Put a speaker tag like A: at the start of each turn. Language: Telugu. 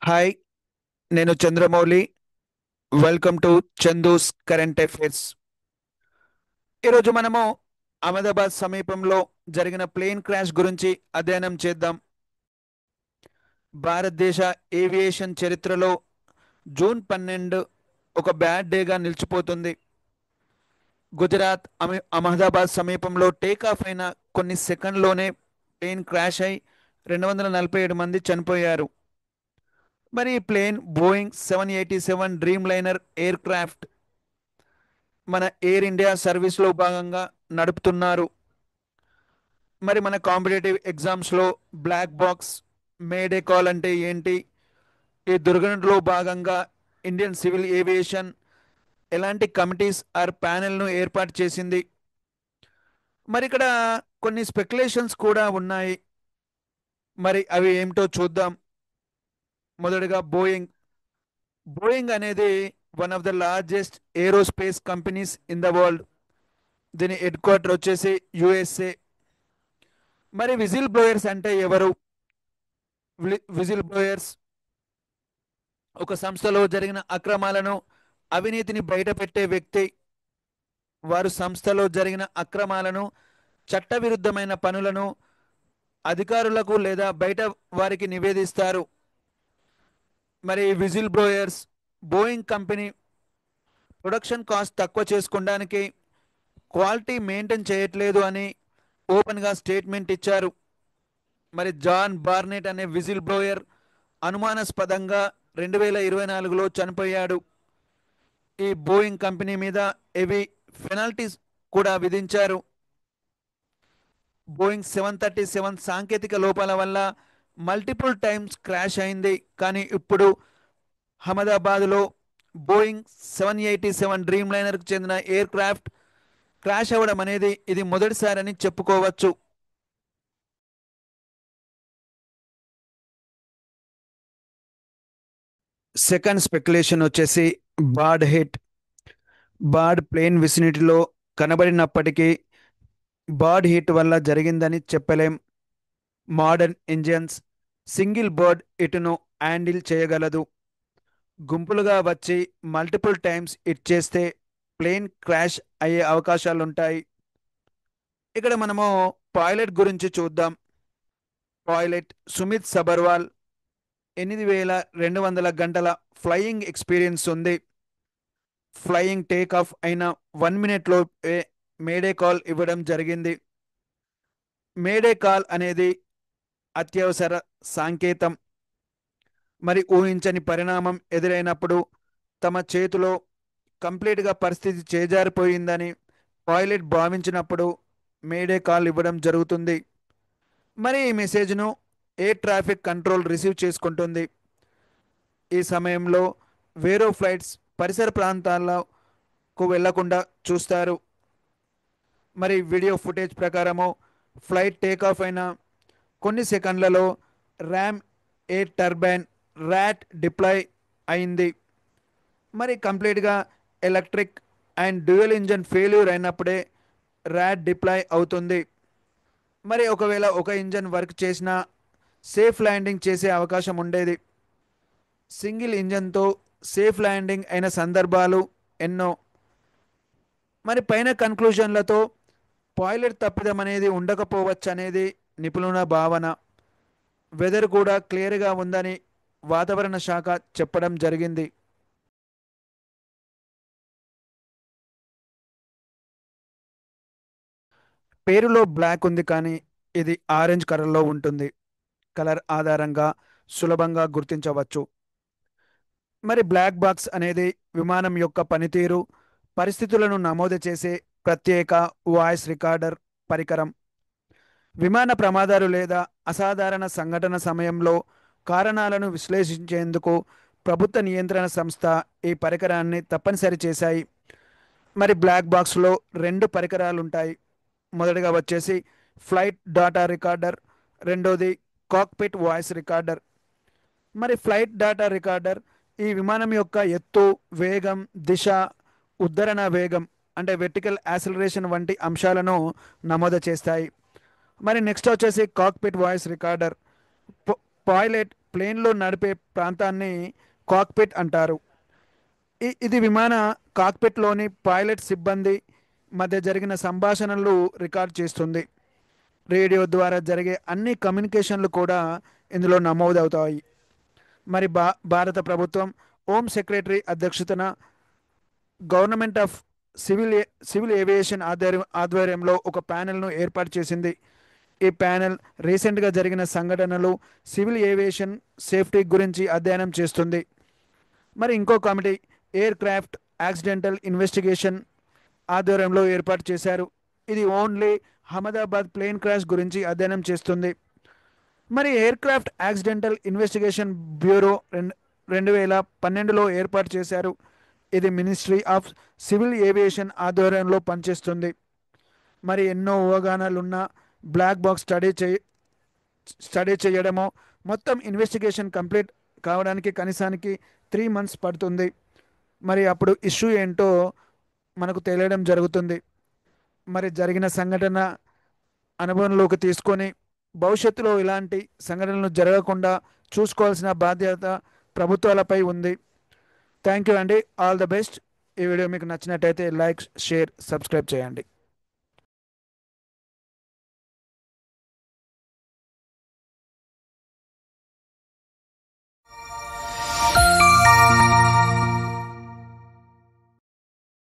A: హాయ్, నేను Chandramouli. Welcome to Chandu's current affairs. ఈరోజు మనము అహ్మదాబాద్ సమీపంలో జరిగిన ప్లేన్ క్రాష్ గురించి అధ్యయనం చేద్దాం. భారతదేశ ఏవియేషన్ చరిత్రలో జూన్ 12 ఒక బ్యాడ్ డేగా నిలిచిపోతుంది. గుజరాత్ అహ్మదాబాద్ సమీపంలో టేకాఫ్ అయిన కొన్ని సెకండ్లోనే ప్లేన్ క్రాష్ అయి 247 మంది చనిపోయారు. మరి ఈ plane Boeing 787 Dreamliner aircraft Air ఎయిర్ ఇండియా సర్వీస్లో భాగంగా నడుపుతున్నారు. మరి మన కాంపిటేటివ్ ఎగ్జామ్స్లో బ్లాక్ బాక్స్ మేడే కాల్ అంటే ఏంటి, ఈ దుర్ఘటనలో భాగంగా ఇండియన్ సివిల్ ఏవియేషన్ ఎలాంటి కమిటీస్ ఆర్ ప్యానెల్ను ఏర్పాటు చేసింది. మరి ఇక్కడ కొన్ని స్పెక్యులేషన్స్ కూడా ఉన్నాయి. మరి అవి ఏమిటో చూద్దాం. మొదటగా బోయింగ్ అనేది one of the largest aerospace companies in the world. దీని హెడ్ క్వార్టర్ వచ్చేసి యుఎస్ఏ. మరి విజిల్ బ్లోయర్స్ అంటే ఎవరు? విజిల్ బ్లోయర్స్ ఒక సంస్థలో జరిగిన అక్రమాలను, అవినీతిని బయటపెట్టే వ్యక్తి. వారు సంస్థలో జరిగిన అక్రమాలను, చట్టవిరుద్ధమైన పనులను అధికారులకు లేదా బయట వారికి నివేదిస్తారు. మరి whistle blowers Boeing company production cost తక్కువ చేసుకోవడానికి క్వాలిటీ మెయింటైన్ చేయట్లేదు అని ఓపెన్గా స్టేట్మెంట్ ఇచ్చారు. మరి జాన్ బార్నెట్ అనే విజిల్ బ్లోయర్ అనుమానాస్పదంగా 2024లో చనిపోయాడు. ఈ బోయింగ్ కంపెనీ మీద హెవీ పెనాల్టీస్ కూడా విధించారు. బోయింగ్ 737 సాంకేతిక లోపాల వల్ల మల్టిపుల్ టైమ్స్ క్రాష్ అయింది. కానీ ఇప్పుడు అహ్మదాబాద్లో బోయింగ్ 787 డ్రీమ్ లైనర్కు చెందిన ఎయిర్ క్రాఫ్ట్ క్రాష్ అవ్వడం అనేది ఇది మొదటిసారని చెప్పుకోవచ్చు. సెకండ్ స్పెక్యులేషన్ వచ్చేసి బార్డ్ ప్లేన్ విసినిటీలో కనబడినప్పటికీ బార్డ్ హిట్ వల్ల జరిగిందని చెప్పలేం. మోడర్న్ ఇంజిన్స్ సింగిల్ బర్డ్ ఇటును హ్యాండిల్ చేయగలదు. గుంపులుగా వచ్చి మల్టిపుల్ టైమ్స్ హిట్ చేస్తే ప్లేన్ క్రాష్ అయ్యే అవకాశాలుంటాయి. ఇక్కడ మనము పైలట్ గురించి చూద్దాం. పైలట్ సుమిత్ సబర్వాల్ 8200 గంటల ఫ్లయింగ్ ఎక్స్పీరియన్స్ ఉంది. ఫ్లయింగ్ టేక్ ఆఫ్ అయిన 1 మినిట్లో మేడే కాల్ ఇవ్వడం జరిగింది. మేడే కాల్ అనేది అత్యవసర సంకేతం. మరి ఊహించని పరిణామం ఎదురైనప్పుడు తమ చేతిలో కంప్లీట్గా పరిస్థితి చేజారిపోయిందని పైలట్ భావించినప్పుడు మేడే కాల్ ఇవ్వడం జరుగుతుంది. మరి ఈ మెసేజ్ను ఎయిర్ ట్రాఫిక్ కంట్రోల్ రిసీవ్ చేసుకుంటుంది. ఈ సమయంలో వేరే ఫ్లైట్స్ పరిసర ప్రాంతాలకు వెళ్లకుండా చూస్తారు. మరి వీడియో ఫుటేజ్ ప్రకారము ఫ్లైట్ టేకాఫ్ అయిన కొన్ని సెకండ్లలో ram air turbine RAT deploy అయింది. మరి కంప్లీట్గా electric and dual engine failure అయినప్పుడే ర్యాట్ డిప్లాయ్ అవుతుంది. మరి ఒకవేళ ఒక ఇంజన్ వర్క్ చేసినా సేఫ్ ల్యాండింగ్ చేసే అవకాశం ఉండేది. సింగిల్ ఇంజన్తో సేఫ్ ల్యాండింగ్ అయిన సందర్భాలు ఎన్నో. మరి పైన కన్క్లూజన్లతో పైలట్ తప్పిదం అనేది ఉండకపోవచ్చు అనేది నిపుణుల భావన. వెదర్ కూడా క్లియర్గా ఉందని వాతావరణ శాఖ చెప్పడం జరిగింది. పేరులో బ్లాక్ ఉంది, కానీ ఇది ఆరెంజ్ కలర్లో ఉంటుంది. కలర్ ఆధారంగా సులభంగా గుర్తించవచ్చు. మరి బ్లాక్ బాక్స్ అనేది విమానం యొక్క పనితీరు పరిస్థితులను నమోదు చేసే ప్రత్యేక వాయిస్ రికార్డర్ పరికరం. విమాన ప్రమాదాలు లేదా అసాధారణ సంఘటన సమయంలో కారణాలను విశ్లేషించేందుకు ప్రభుత్వ నియంత్రణ సంస్థ ఈ పరికరాన్ని తప్పనిసరి చేశాయి. మరి బ్లాక్ బాక్స్లో 2 పరికరాలు ఉంటాయి. మొదటిగా వచ్చేసి ఫ్లైట్ డాటా రికార్డర్, రెండోది కాక్పిట్ వాయిస్ రికార్డర్. మరి ఫ్లైట్ డాటా రికార్డర్ ఈ విమానం యొక్క ఎత్తు, వేగం, దిశ, ఉద్ధరణ వేగం అంటే వెర్టికల్ యాసిలరేషన్ వంటి అంశాలను నమోదు చేస్తాయి. మరి నెక్స్ట్ వచ్చేసి కాక్పిట్ వాయిస్ రికార్డర్. పైలట్ ప్లేన్లో నడిపే ప్రాంతాన్ని కాక్పిట్ అంటారు. ఇది విమాన కాక్పిట్లోని పైలట్ సిబ్బంది మధ్య జరిగిన సంభాషణలు రికార్డ్ చేస్తుంది. రేడియో ద్వారా జరిగే అన్ని కమ్యూనికేషన్లు కూడా ఇందులో నమోదవుతాయి. మరి భారత ప్రభుత్వం హోమ్ సెక్రటరీ అధ్యక్షతన గవర్నమెంట్ ఆఫ్ సివిల్ ఏవియేషన్ ఆధ్వర్యంలో ఒక ప్యానెల్ను ఏర్పాటు చేసింది. ఈ ప్యానెల్ రీసెంట్గా జరిగిన సంఘటనలు, సివిల్ ఏవియేషన్ సేఫ్టీ గురించి అధ్యయనం చేస్తుంది. మరి ఇంకో committee air craft accidental investigation ఆధ్వర్యంలో ఏర్పాటు చేశారు. ఇది ఓన్లీ అహ్మదాబాద్ ప్లేన్ క్రాష్ గురించి అధ్యయనం చేస్తుంది. మరి aircraft accidental investigation bureau 2012లో ఏర్పాటు చేశారు. ఇది మినిస్ట్రీ ఆఫ్ సివిల్ ఏవియేషన్ ఆధ్వర్యంలో పనిచేస్తుంది. మరి ఎన్నో ఊహాగానాలున్న బ్లాక్ బాక్స్ స్టడీ చేయడమో, మొత్తం ఇన్వెస్టిగేషన్ కంప్లీట్ కావడానికి కనీసానికి 3 months పడుతుంది. మరి అప్పుడు ఇష్యూ ఏంటో మనకు తెలియడం జరుగుతుంది. మరి జరిగిన సంఘటన అనుభవంలోకి తీసుకొని భవిష్యత్తులో ఇలాంటి సంఘటనలు జరగకుండా చూసుకోవాల్సిన బాధ్యత ప్రభుత్వాలపై ఉంది. థ్యాంక్ యూ అండి. All the best. ఈ వీడియో మీకు నచ్చినట్టయితే లైక్, షేర్, సబ్స్క్రైబ్ చేయండి.